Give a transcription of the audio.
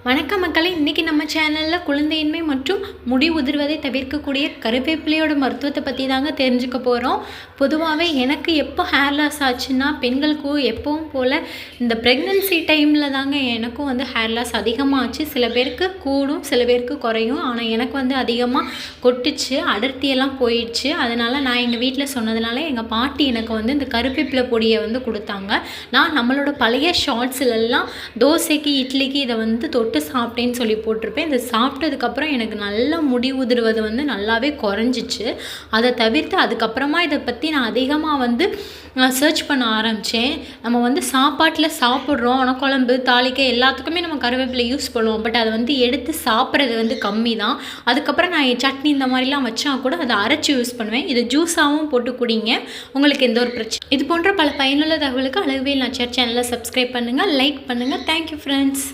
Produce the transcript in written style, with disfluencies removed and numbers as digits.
வணக்கம் மக்களே, இன்றைக்கி நம்ம சேனலில் குழந்தையின்மை மற்றும் முடி உதிர்வதை தவிர்க்கக்கூடிய கருவேப்பிலையோட மருத்துவத்தை பற்றி தாங்க தெரிஞ்சுக்க போகிறோம். பொதுவாகவே எனக்கு எப்போ ஹேர் லாஸ் ஆச்சுன்னா பெண்களுக்கும் எப்பவும் போல் இந்த ப்ரெக்னென்சி டைமில் தாங்க எனக்கும் வந்து ஹேர் லாஸ் அதிகமாகச்சு. சில பேருக்கு கூடும், சில பேருக்கு குறையும். ஆனால் எனக்கு வந்து அதிகமாக கொட்டுச்சு, அடர்த்தியெல்லாம் போயிடுச்சு. அதனால் நான் எங்கள் வீட்டில் சொன்னதுனால எங்கள் பாட்டி எனக்கு வந்து இந்த கருவேப்பிலை பொடியை வந்து கொடுத்தாங்க. நான் நம்மளோட பழைய ஷார்ட்ஸ்லலாம் தோசைக்கு இட்லிக்கு இதை வந்து தொட்டு சாப்பிட்டேன்னு சொல்லி போட்டிருப்பேன். இதை சாப்பிட்டதுக்கப்புறம் எனக்கு நல்ல முடி உதிர்வது வந்து நல்லாவே குறைஞ்சிச்சு. அதை தவிர்த்து அதுக்கப்புறமா இதை பற்றி நான் அதிகமாக வந்து சர்ச் பண்ண ஆரம்பித்தேன். நம்ம வந்து சாப்பாட்டில் சாப்பிட்றோம், ஆனால் குழம்பு தாளிக்க எல்லாத்துக்குமே நம்ம கருவேப்பிலை யூஸ் பண்ணுவோம். பட் அதை வந்து எடுத்து சாப்பிட்றது வந்து கம்மி தான். அதுக்கப்புறம் நான் சட்னி இந்த மாதிரிலாம் வச்சா கூட அதை அரைச்சி யூஸ் பண்ணுவேன். இதை ஜூஸாகவும் போட்டு குடிங்க, உங்களுக்கு எந்த ஒரு பிரச்சனை. இது போன்ற பல பயனுள்ள தகவலுக்கு அழகுவேல் நாச்சியார் சேனலை சப்ஸ்கிரைப் பண்ணுங்கள், லைக் பண்ணுங்கள். Thank you friends.